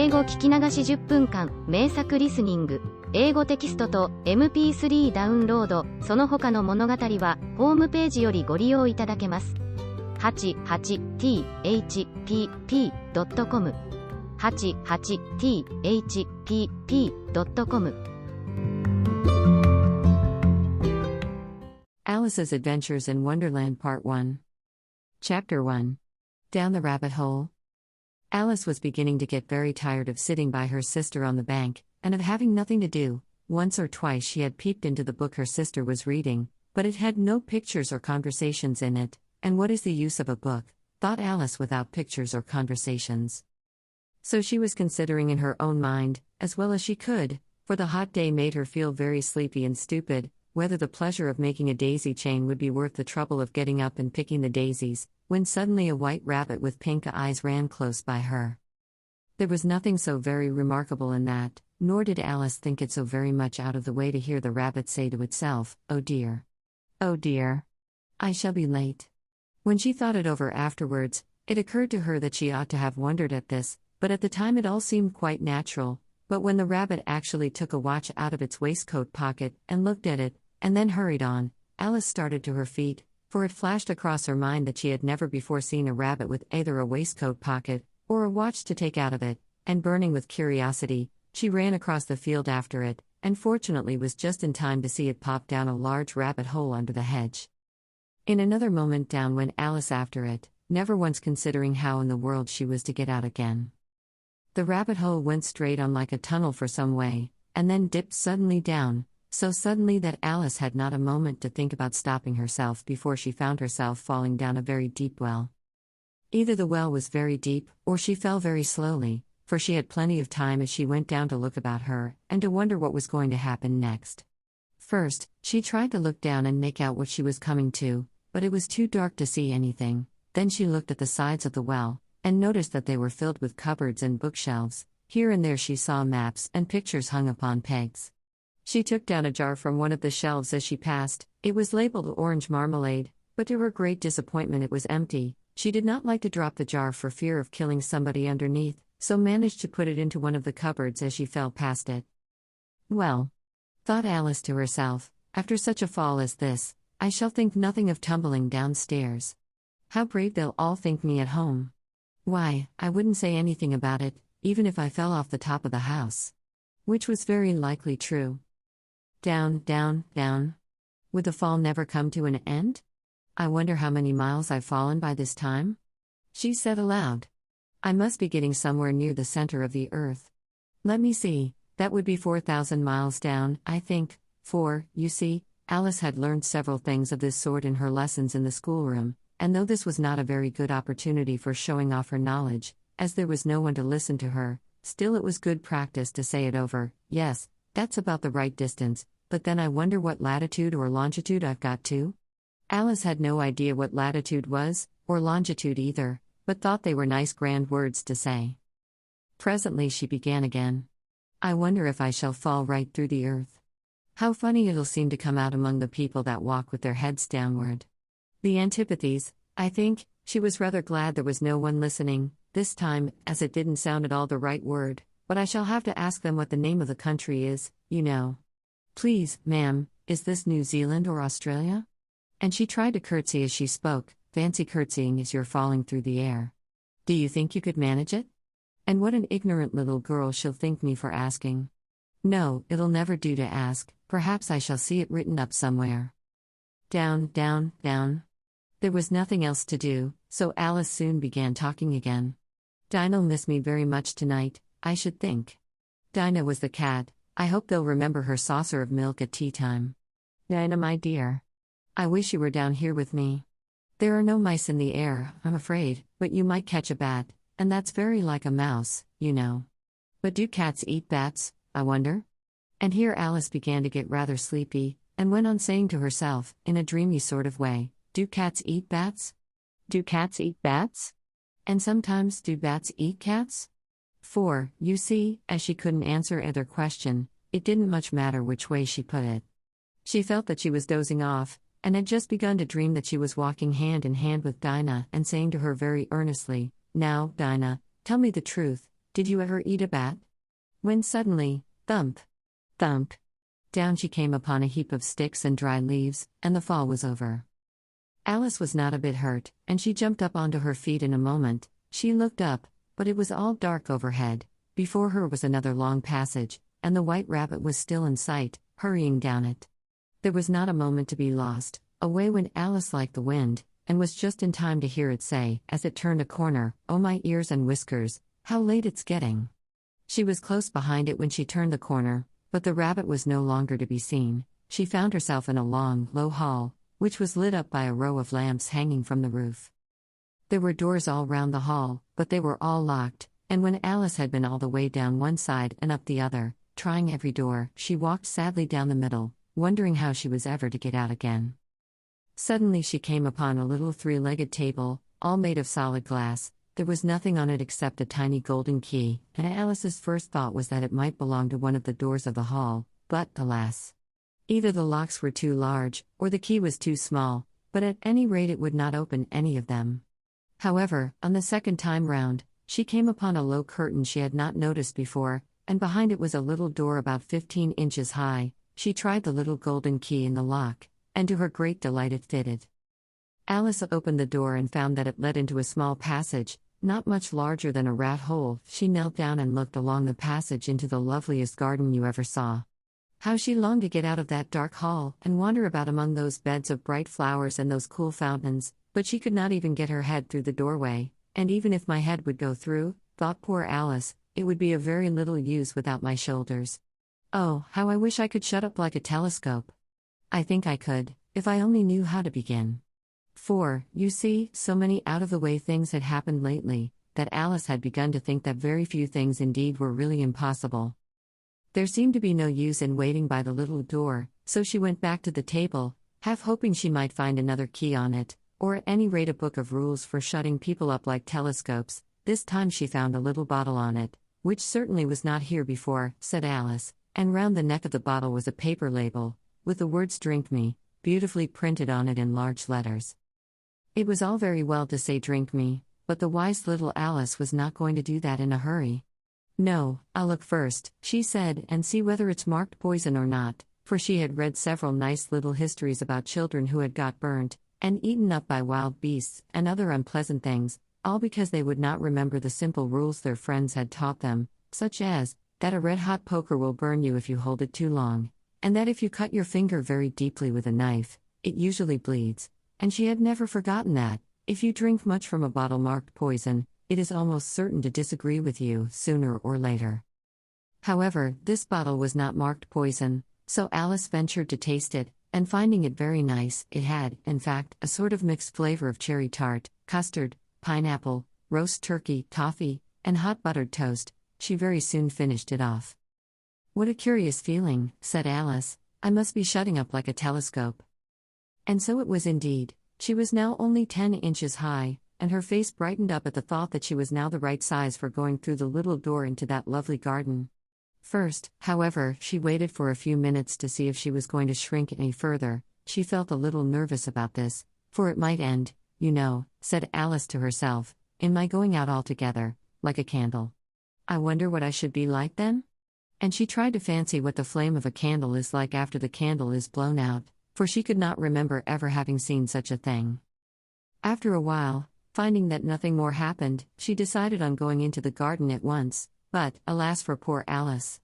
英語聞き流し10分間、名作リスニング、英語テキストと MP3 ダウンロード、その他の物語は、ホームページよりご利用いただけます。88thpp.com 88thpp.com Alice's Adventures in Wonderland Part 1 Chapter 1 Down the Rabbit Hole. Alice was beginning to get very tired of sitting by her sister on the bank, and of having nothing to do. Once or twice she had peeped into the book her sister was reading, but it had no pictures or conversations in it, and what is the use of a book, thought Alice, without pictures or conversations? So she was considering in her own mind, as well as she could, for the hot day made her feel very sleepy and stupid, whether the pleasure of making a daisy chain would be worth the trouble of getting up and picking the daisies, when suddenly a white rabbit with pink eyes ran close by her. There was nothing so very remarkable in that, nor did Alice think it so very much out of the way to hear the rabbit say to itself, "Oh dear. Oh dear. I shall be late." When she thought it over afterwards, it occurred to her that she ought to have wondered at this, but at the time it all seemed quite natural. But when the rabbit actually took a watch out of its waistcoat pocket and looked at it, and then hurried on, Alice started to her feet, for it flashed across her mind that she had never before seen a rabbit with either a waistcoat pocket, or a watch to take out of it, and burning with curiosity, she ran across the field after it, and fortunately was just in time to see it pop down a large rabbit hole under the hedge. In another moment down went Alice after it, never once considering how in the world she was to get out again. The rabbit hole went straight on like a tunnel for some way, and then dipped suddenly down, so suddenly that Alice had not a moment to think about stopping herself before she found herself falling down a very deep well. Either the well was very deep, or she fell very slowly, for she had plenty of time as she went down to look about her, and to wonder what was going to happen next. First, she tried to look down and make out what she was coming to, but it was too dark to see anything. Then she looked at the sides of the well, and noticed that they were filled with cupboards and bookshelves. Here and there she saw maps and pictures hung upon pegs. She took down a jar from one of the shelves as she passed. It was labeled orange marmalade, but to her great disappointment it was empty. She did not like to drop the jar for fear of killing somebody underneath, so managed to put it into one of the cupboards as she fell past it. "Well," thought Alice to herself, "after such a fall as this, I shall think nothing of tumbling downstairs. How brave they'll all think me at home. Why, I wouldn't say anything about it, even if I fell off the top of the house." Which was very likely true. Down, down, down. Would the fall never come to an end? "I wonder how many miles I've fallen by this time?" she said aloud. "I must be getting somewhere near the center of the earth. Let me see, that would be 4,000 miles down, I think, for, you see, Alice had learned several things of this sort in her lessons in the schoolroom, and though this was not a very good opportunity for showing off her knowledge, as there was no one to listen to her, still it was good practice to say it over. "Yes, that's about the right distance, but then I wonder what latitude or longitude I've got to?" Alice had no idea what latitude was, or longitude either, but thought they were nice grand words to say. Presently she began again. "I wonder if I shall fall right through the earth. How funny it'll seem to come out among the people that walk with their heads downward. The antipathies, I think." She was rather glad there was no one listening, this time, as it didn't sound at all the right word, "but I shall have to ask them what the name of the country is, you know. Please, ma'am, is this New Zealand or Australia?" And she tried to curtsy as she spoke. Fancy curtsying as you're falling through the air. "Do you think you could manage it? And what an ignorant little girl she'll think me for asking. No, it'll never do to ask, perhaps I shall see it written up somewhere." Down, down, down. There was nothing else to do, so Alice soon began talking again. "Dinah'll miss me very much tonight, I should think." Dinah was the cat. "I hope they'll remember her saucer of milk at tea time. Dinah, my dear. I wish you were down here with me. There are no mice in the air, I'm afraid, but you might catch a bat, and that's very like a mouse, you know. But do cats eat bats, I wonder?" And here Alice began to get rather sleepy, and went on saying to herself, in a dreamy sort of way, "Do cats eat bats? Do cats eat bats? And sometimes do bats eat cats?" For, you see, as she couldn't answer either question, it didn't much matter which way she put it. She felt that she was dozing off, and had just begun to dream that she was walking hand in hand with Dinah and saying to her very earnestly, "Now, Dinah, tell me the truth, "Did you ever eat a bat?" When suddenly, thump, thump, down she came upon a heap of sticks and dry leaves, and the fall was over. Alice was not a bit hurt, and she jumped up onto her feet in a moment. She looked up, but it was all dark overhead. Before her was another long passage, and the White Rabbit was still in sight, hurrying down it. There was not a moment to be lost. Away went Alice like the wind, and was just in time to hear it say, as it turned a corner, "Oh my ears and whiskers, how late it's getting." She was close behind it when she turned the corner, but the rabbit was no longer to be seen. She found herself in a long, low hall, which was lit up by a row of lamps hanging from the roof. There were doors all round the hall, but they were all locked, and when Alice had been all the way down one side and up the other, trying every door, she walked sadly down the middle, wondering how she was ever to get out again. Suddenly she came upon a little three-legged table, all made of solid glass. There was nothing on it except a tiny golden key, and Alice's first thought was that it might belong to one of the doors of the hall, but, alas! Either the locks were too large, or the key was too small, but at any rate it would not open any of them. However, on the second time round, she came upon a low curtain she had not noticed before, and behind it was a little door about 15 inches high. She tried the little golden key in the lock, and to her great delight it fitted. Alice opened the door and found that it led into a small passage, not much larger than a rat hole. She knelt down and looked along the passage into the loveliest garden you ever saw. How she longed to get out of that dark hall and wander about among those beds of bright flowers and those cool fountains, but she could not even get her head through the doorway, and even if my head would go through, thought poor Alice, it would be of very little use without my shoulders. Oh, how I wish I could shut up like a telescope. I think I could, if I only knew how to begin. For, you see, so many out-of-the-way things had happened lately, that Alice had begun to think that very few things indeed were really impossible. There seemed to be no use in waiting by the little door, so she went back to the table, half hoping she might find another key on it, or at any rate a book of rules for shutting people up like telescopes. This time she found a little bottle on it, which certainly was not here before, said Alice, and round the neck of the bottle was a paper label, with the words "Drink Me," beautifully printed on it in large letters. It was all very well to say "Drink me," but the wise little Alice was not going to do that in a hurry. "No, I'll look first," she said, "and see whether it's marked poison or not," for she had read several nice little histories about children who had got burnt, and eaten up by wild beasts, and other unpleasant things, all because they would not remember the simple rules their friends had taught them, such as, that a red-hot poker will burn you if you hold it too long, and that if you cut your finger very deeply with a knife, it usually bleeds, and she had never forgotten that, if you drink much from a bottle marked poison, it is almost certain to disagree with you, sooner or later. However, this bottle was not marked poison, so Alice ventured to taste it, and finding it very nice, it had, in fact, a sort of mixed flavor of cherry tart, custard, pineapple, roast turkey, toffee, and hot buttered toast. She very soon finished it off. "What a curious feeling," said Alice. "I must be shutting up like a telescope." And so it was indeed. She was now only 10 inches high, and her face brightened up at the thought that she was now the right size for going through the little door into that lovely garden. First, however, she waited for a few minutes to see if she was going to shrink any further. She felt a little nervous about this, for it might end, you know, said Alice to herself, in my going out altogether, like a candle. I wonder what I should be like then? And she tried to fancy what the flame of a candle is like after the candle is blown out, for she could not remember ever having seen such a thing. After a while, finding that nothing more happened, she decided on going into the garden at once, but, alas for poor Alice.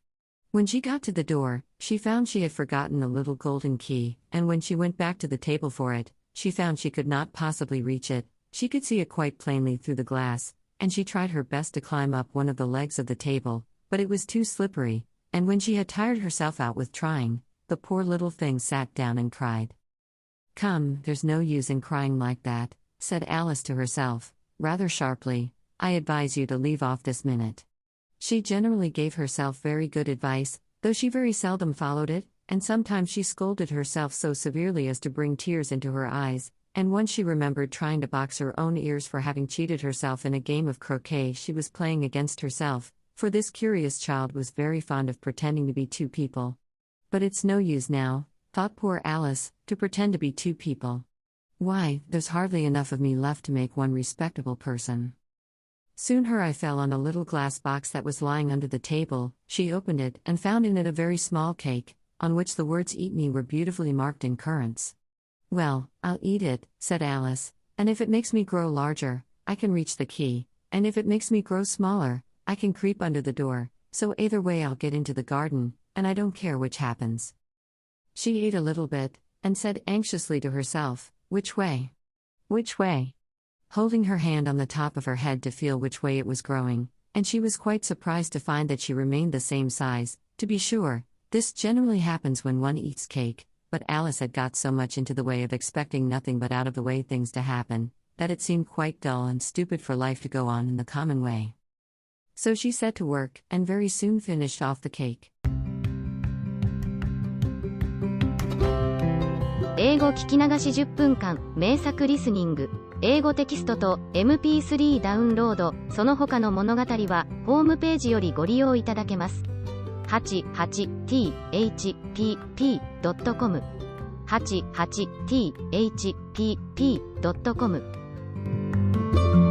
When she got to the door, she found she had forgotten the little golden key, and when she went back to the table for it, she found she could not possibly reach it. She could see it quite plainly through the glass, and she tried her best to climb up one of the legs of the table, but it was too slippery, and when she had tired herself out with trying, the poor little thing sat down and cried. "Come, there's no use in crying like that," said Alice to herself, rather sharply. "I advise you to leave off this minute." She generally gave herself very good advice, though she very seldom followed it, and sometimes she scolded herself so severely as to bring tears into her eyes, and once she remembered trying to box her own ears for having cheated herself in a game of croquet she was playing against herself, for this curious child was very fond of pretending to be two people. But it's no use now, thought poor Alice, to pretend to be two people. Why, there's hardly enough of me left to make one respectable person. Soon her eye fell on a little glass box that was lying under the table. She opened it and found in it a very small cake, on which the words "Eat me" were beautifully marked in currants. "Well, I'll eat it," said Alice, "and if it makes me grow larger, I can reach the key, and if it makes me grow smaller, I can creep under the door, so either way I'll get into the garden, and I don't care which happens." She ate a little bit, and said anxiously to herself, "Which way? Which way?" Holding her hand on the top of her head to feel which way it was growing, and she was quite surprised to find that she remained the same size. To be sure, this generally happens when one eats cake, but Alice had got so much into the way of expecting nothing but out-of-the-way things to happen, that it seemed quite dull and stupid for life to go on in the common way. So she set to work, and very soon finished off the cake. 英語聞き流し10分間、名作リスニング、英語テキストと MP3 ダウンロード、その他の物語は、ホームページよりご利用いただけます。88thpp.com 88thpp.com